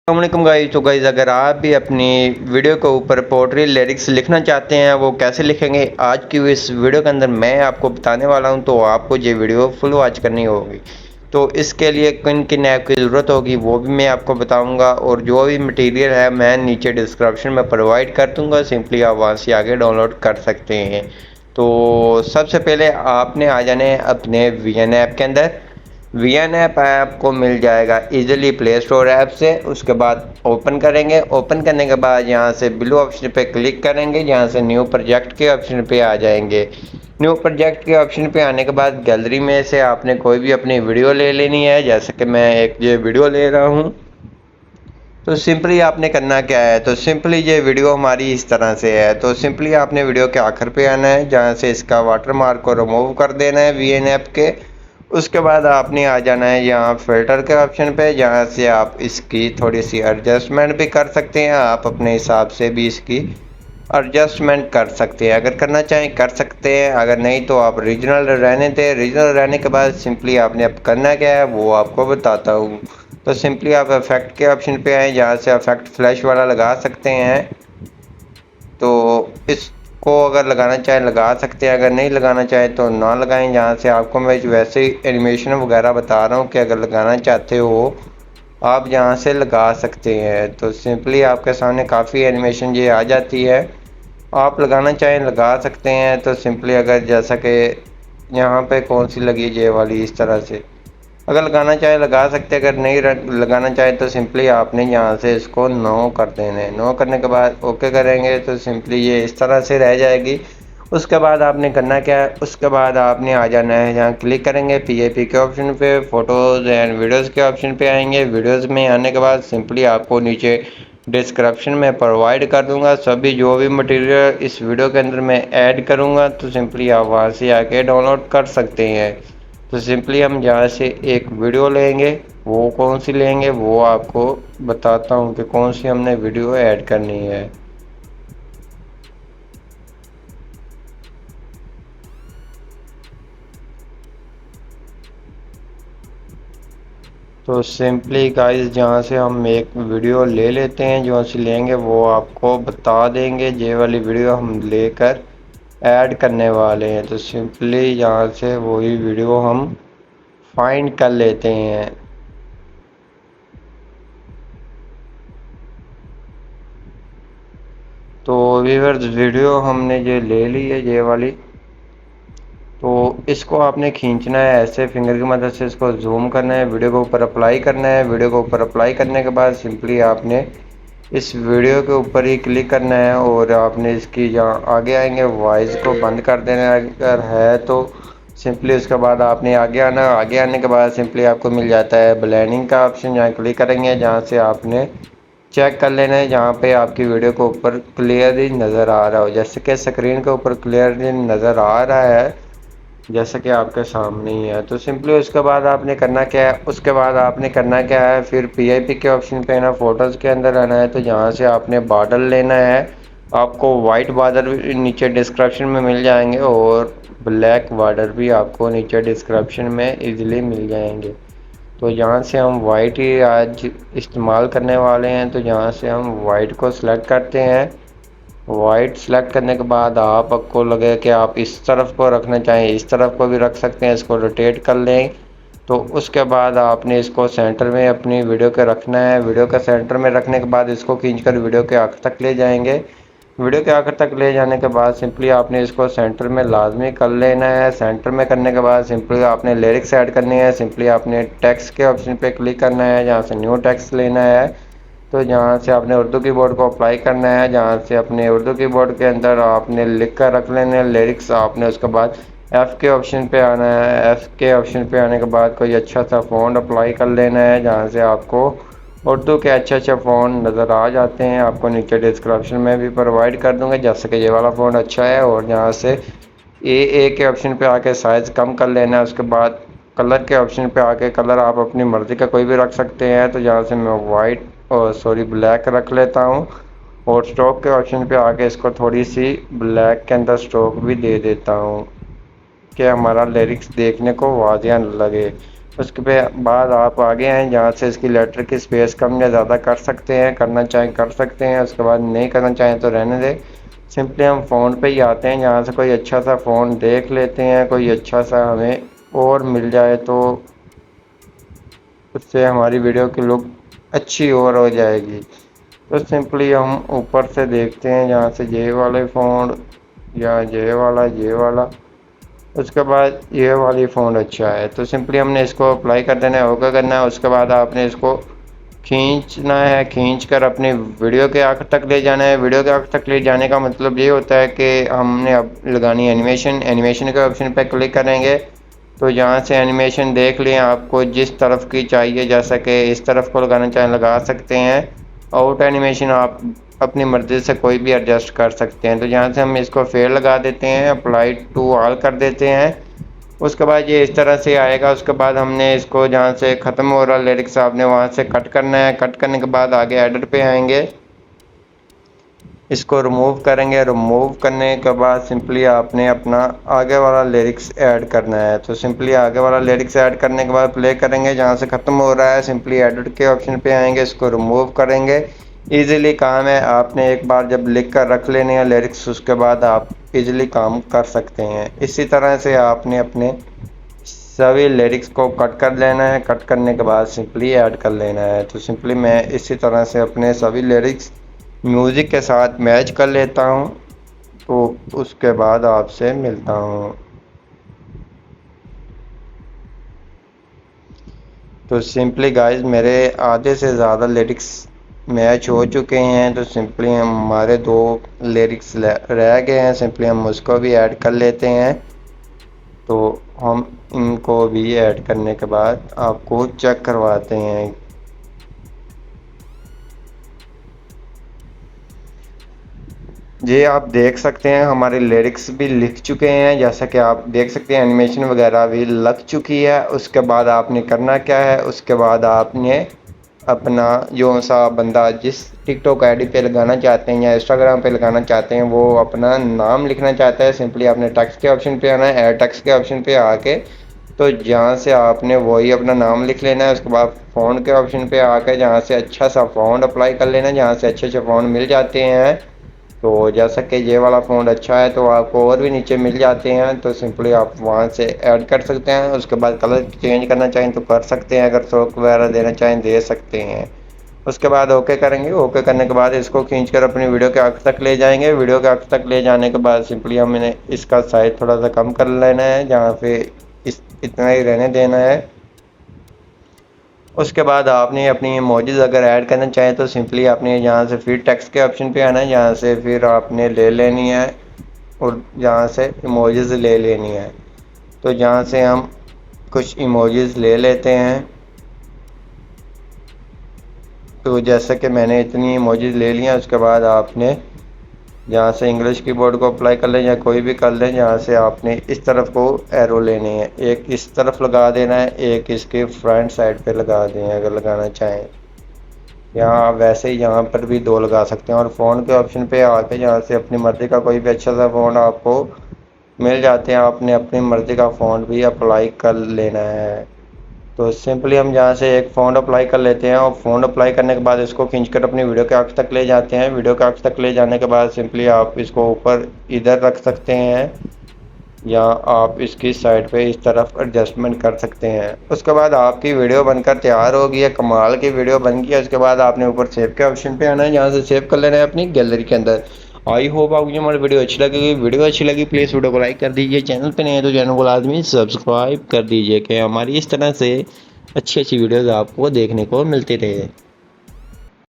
अस्सलामुअलैकुम गाइस। तो गाइस अगर आप भी अपनी वीडियो के ऊपर पोएट्री लिरिक्स लिखना चाहते हैं, वो कैसे लिखेंगे आज की इस वीडियो के अंदर मैं आपको बताने वाला हूं। तो आपको ये वीडियो फुल वॉच करनी होगी। तो इसके लिए किन किन ऐप की ज़रूरत होगी वो भी मैं आपको बताऊंगा, और जो भी मटेरियल है मैं नीचे डिस्क्रिप्शन में प्रोवाइड कर दूंगा, सिंपली आप वहाँ से आगे डाउनलोड कर सकते हैं। तो सबसे पहले आपने आ जाने अपने वीएन ऐप के अंदर। वीएन ऐप आपको मिल जाएगा इजीली प्ले स्टोर ऐप से। उसके बाद ओपन करेंगे। ओपन करने के बाद यहाँ से ब्लू ऑप्शन पे क्लिक करेंगे, यहाँ से न्यू प्रोजेक्ट के ऑप्शन पे आ जाएंगे। न्यू प्रोजेक्ट के ऑप्शन पे आने के बाद गैलरी में से आपने कोई भी अपनी वीडियो ले लेनी है, जैसे कि मैं एक ये वीडियो ले रहा हूँ। तो सिंपली आपने करना क्या है, तो सिंपली ये वीडियो हमारी इस तरह से है। तो सिंपली आपने वीडियो के आखिर पे आना है, जहाँ से इसका वाटरमार्क को रिमूव कर देना है वीएन ऐप के। उसके बाद आपने आ जाना है यहाँ फिल्टर के ऑप्शन पे, जहाँ से आप इसकी थोड़ी सी एडजस्टमेंट भी कर सकते हैं। आप अपने हिसाब से भी इसकी एडजस्टमेंट कर सकते हैं, अगर करना चाहें कर सकते हैं, अगर नहीं तो आप रीजनल रहने दें। रीजनल रहने के बाद सिंपली आपने अब करना क्या है वो आपको बताता हूँ। तो सिंपली आप इफेक्ट के ऑप्शन पे आए, जहाँ से इफेक्ट फ्लैश वाला लगा सकते हैं। तो इसको अगर लगाना चाहे लगा सकते हैं, अगर नहीं लगाना चाहे तो ना लगाएं। यहाँ से आपको मैं वैसे ही एनिमेशन वगैरह बता रहा हूँ कि अगर लगाना चाहते हो आप यहाँ से लगा सकते हैं। तो सिंपली आपके सामने काफ़ी एनिमेशन ये आ जाती है, आप लगाना चाहें लगा सकते हैं। तो सिंपली अगर जैसा कि यहाँ पे कौन सी लगी ये वाली, इस तरह से अगर लगाना चाहे लगा सकते हैं, अगर नहीं लगाना चाहे तो सिंपली आपने यहाँ से इसको नो कर देना है। नो करने के बाद ओके करेंगे तो सिंपली ये इस तरह से रह जाएगी। उसके बाद आपने करना क्या है, उसके बाद आपने आ जाना है, यहाँ क्लिक करेंगे पीएपी के ऑप्शन पे, फोटोज़ एंड वीडियोज़ के ऑप्शन पे आएंगे। वीडियोज़ में आने के बाद सिंपली आपको नीचे डिस्क्रिप्शन में प्रोवाइड कर दूंगा सभी जो भी मटेरियल इस वीडियो के अंदर मैं ऐड करूँगा। तो सिंपली आप वहाँ से आके डाउनलोड कर सकते हैं। तो सिंपली हम यहाँ से एक वीडियो लेंगे, वो कौन सी लेंगे वो आपको बताता हूँ कि कौन सी हमने वीडियो ऐड करनी है। तो सिंपली गाइस जहाँ से हम एक वीडियो ले लेते हैं, जो सी लेंगे वो आपको बता देंगे। ये वाली वीडियो हम लेकर ऐड करने वाले हैं। तो सिंपली यहाँ से वही वीडियो हम फाइंड कर लेते हैं। तो व्यूअर्स वीडियो हमने ये ले ली है ये वाली। तो इसको आपने खींचना है ऐसे फिंगर की मदद से, इसको जूम करना है, वीडियो के ऊपर अप्लाई करना है। वीडियो के ऊपर अप्लाई करने के बाद सिंपली आपने इस वीडियो के ऊपर ही क्लिक करना है, और आपने इसकी जहाँ आगे आएंगे वॉइस को बंद कर देना है अगर है तो। सिंपली उसके बाद आपने आगे आना, आगे आने के बाद सिंपली आपको मिल जाता है ब्लेंडिंग का ऑप्शन, जहाँ क्लिक करेंगे, जहाँ से आपने चेक कर लेना है जहाँ पे आपकी वीडियो के ऊपर क्लियरली नज़र आ रहा हो, जैसे कि स्क्रीन के ऊपर क्लियरली नज़र आ रहा है जैसे कि आपके सामने ही है। तो सिंपली उसके बाद आपने करना क्या है, उसके बाद आपने करना क्या है, फिर पीआईपी के ऑप्शन पे ना फोटोज़ के अंदर आना है। तो यहाँ से आपने बादल लेना है, आपको वाइट बादल नीचे डिस्क्रिप्शन में मिल जाएंगे, और ब्लैक बार्डर भी आपको नीचे डिस्क्रिप्शन में इजीली मिल जाएंगे। तो यहाँ से हम वाइट ही आज इस्तेमाल करने वाले हैं। तो यहाँ से हम वाइट को सिलेक्ट करते हैं। वाइट सेलेक्ट करने के बाद आपको लगे कि आप इस तरफ को रखना चाहें, इस तरफ को भी रख सकते हैं, इसको रोटेट कर लें। तो उसके बाद आपने इसको सेंटर में अपनी वीडियो के रखना है। वीडियो के सेंटर में रखने के बाद इसको खींचकर वीडियो के आखिर तक ले जाएंगे। वीडियो के आखिर तक ले जाने के बाद सिंपली आपने इसको सेंटर में लाजमी कर लेना है। सेंटर में करने के बाद सिंपली आपने लिरिक्स ऐड करनी है। सिंपली आपने टेक्स्ट के ऑप्शन पे क्लिक करना है, जहाँ से न्यू टेक्स्ट लेना है। तो जहाँ से आपने उर्दू कीबोर्ड को अप्लाई करना है, जहाँ से अपने उर्दू कीबोर्ड के अंदर आपने लिख कर रख लेने लिरिक्स। आपने उसके बाद एफ़ के ऑप्शन पे आना है। एफ़ के ऑप्शन पे आने के बाद कोई अच्छा सा फ़ॉन्ट अप्लाई कर लेना है, जहाँ से आपको उर्दू के अच्छे फ़ॉन्ट नज़र आ जाते हैं। आपको नीचे डिस्क्रिप्शन में भी प्रोवाइड कर दूँगा, जैसे कि ये वाला फ़ॉन्ट अच्छा है। और जहाँ से ए के ऑप्शन पे आके साइज़ कम कर लेना है। उसके बाद कलर के ऑप्शन पे आके कलर आप अपनी मर्ज़ी का कोई भी रख सकते हैं। तो जहाँ से मैं वाइट और ब्लैक रख लेता हूँ, और स्ट्रोक के ऑप्शन पे आके इसको थोड़ी सी ब्लैक के अंदर स्ट्रोक भी दे देता हूँ कि हमारा लिरिक्स देखने को वाज़िया लगे। उसके बाद आप आगे हैं जहाँ से इसकी लेटर की स्पेस कम या ज़्यादा कर सकते हैं, करना चाहें कर सकते हैं, उसके बाद नहीं करना चाहें तो रहने दें। सिंपली हम फ़ोन पे ही आते हैं, जहाँ से कोई अच्छा सा फ़ोन देख लेते हैं, कोई अच्छा सा हमें और मिल जाए तो उससे हमारी वीडियो की लुक अच्छी और हो जाएगी। तो सिंपली हम ऊपर से देखते हैं जहाँ से ये वाले फ़ोन या ये वाला, उसके बाद ये वाली फ़ोन अच्छा है तो सिंपली हमने इसको अप्लाई कर देना है, ओके करना है। उसके बाद आपने इसको खींचना है, खींच कर अपनी वीडियो के आखिर तक ले जाना है। वीडियो के आखिर तक ले जाने का मतलब ये होता है कि हमने अब लगानी एनिमेशन। एनिमेशन के ऑप्शन पर क्लिक करेंगे तो यहाँ से एनिमेशन देख लें, आपको जिस तरफ की चाहिए, जैसा कि इस तरफ को लगाना चाहें लगा सकते हैं। आउट एनिमेशन आप अपनी मर्ज़ी से कोई भी एडजस्ट कर सकते हैं। तो यहाँ से हम इसको फेयर लगा देते हैं, अप्लाई टू ऑल कर देते हैं। उसके बाद ये इस तरह से आएगा। उसके बाद हमने इसको जहाँ से ख़त्म हो रहा लिरिक्स आपने वहाँ से कट करना है। कट करने के बाद आगे एडिट पे आएंगे, इसको रिमूव करेंगे। रिमूव करने के बाद सिंपली आपने अपना आगे वाला लिरिक्स ऐड करना है। तो सिंपली आगे वाला लिरिक्स ऐड करने के बाद प्ले करेंगे, जहाँ से ख़त्म हो रहा है सिंपली एडिट के ऑप्शन पे आएंगे, इसको रिमूव करेंगे। इजीली काम है, आपने एक बार जब लिख कर रख लेने हैं लिरिक्स, उसके बाद आप इजीली काम कर सकते हैं। इसी तरह से आपने अपने सभी लिरिक्स को कट कर लेना है। कट करने के बाद सिंपली ऐड कर लेना है। तो सिंपली मैं इसी तरह से अपने सभी लिरिक्स म्यूज़िक के साथ मैच कर लेता हूँ, तो उसके बाद आपसे मिलता हूँ। तो सिंपली गाइस मेरे आधे से ज़्यादा लिरिक्स मैच हो चुके हैं। तो सिंपली हमारे 2 लिरिक्स रह गए हैं, सिंपली हम उसको भी ऐड कर लेते हैं। तो हम इनको भी ऐड करने के बाद आपको चेक करवाते हैं। ये आप देख सकते हैं हमारे लिरिक्स भी लिख चुके हैं, जैसा कि आप देख सकते हैं एनिमेशन वगैरह भी लग चुकी है। उसके बाद आपने करना क्या है, उसके बाद आपने अपना जो सा बंदा जिस टिकटॉक आईडी पे लगाना चाहते हैं या इंस्टाग्राम पे लगाना चाहते हैं वो अपना नाम लिखना चाहता है, सिंपली आपने टेक्स्ट के ऑप्शन पे आना है। ऐड टेक्स्ट के ऑप्शन पे आके तो जहाँ से आपने वही अपना नाम लिख लेना है। उसके बाद फ़ॉन्ट के ऑप्शन पे आकर जहाँ से अच्छा सा फ़ॉन्ट अप्लाई कर लेना है, जहाँ से अच्छे अच्छे फ़ॉन्ट मिल जाते हैं। तो जैसा कि ये वाला फ़ॉन्ट अच्छा है तो आपको और भी नीचे मिल जाते हैं, तो सिंपली आप वहाँ से ऐड कर सकते हैं। उसके बाद कलर चेंज करना चाहें तो कर सकते हैं, अगर स्ट्रोक वगैरह देना चाहें दे सकते हैं। उसके बाद ओके करेंगे। ओके करने के बाद इसको खींचकर अपनी वीडियो के आखिर तक ले जाएंगे। वीडियो के आखिर तक ले जाने के बाद सिंपली हमें इसका साइज थोड़ा सा कम कर लेना है, जहाँ पे इतना ही रहने देना है। उसके बाद आपने अपनी इमोजीज अगर ऐड करना चाहें तो सिंपली आपने यहाँ से फिर टेक्स्ट के ऑप्शन पे आना है, जहाँ से फिर आपने ले लेनी है और जहाँ से इमोजीज ले लेनी है। तो जहाँ से हम कुछ इमोजीज ले लेते हैं। तो जैसे कि मैंने इतनी इमोजीज ले लिया, उसके बाद आपने जहाँ से इंग्लिश कीबोर्ड को अप्लाई कर लें या कोई भी कर लें, जहाँ से आपने इस तरफ को एरो लेने हैं। एक इस तरफ लगा देना है, एक इसके फ्रंट साइड पे लगा दें अगर लगाना चाहें। यहाँ वैसे ही यहाँ पर भी 2 लगा सकते हैं। और फ़ोन के ऑप्शन पे आके जहाँ से अपनी मर्ज़ी का कोई भी अच्छा सा फ़ोन आपको मिल जाते हैं, आपने अपनी मर्ज़ी का फ़ोन भी अप्लाई कर लेना है। तो सिंपली हम जहाँ से एक फ़ॉन्ट अप्लाई कर लेते हैं और फ़ॉन्ट अप्लाई करने के बाद इसको खींचकर अपनी वीडियो के आखिर तक ले जाते हैं। वीडियो के आखिर तक ले जाने के बाद सिंपली आप इसको ऊपर इधर रख सकते हैं या आप इसकी साइड पे इस तरफ एडजस्टमेंट कर सकते हैं। उसके बाद आपकी वीडियो बनकर तैयार होगी है, कमाल की वीडियो बन गई है। उसके बाद आपने ऊपर सेव के ऑप्शन पे आना है, जहाँ से सेव कर लेना है अपनी गैलरी के अंदर। आई होप आपको हमारी वीडियो अच्छी लगेगी। वीडियो अच्छी लगी प्लीज़ वीडियो को लाइक कर दीजिए, चैनल पे नहीं है तो चैनल को लाजमी सब्सक्राइब कर दीजिए कि हमारी इस तरह से अच्छी अच्छी वीडियोज़ आपको देखने को मिलती रहे।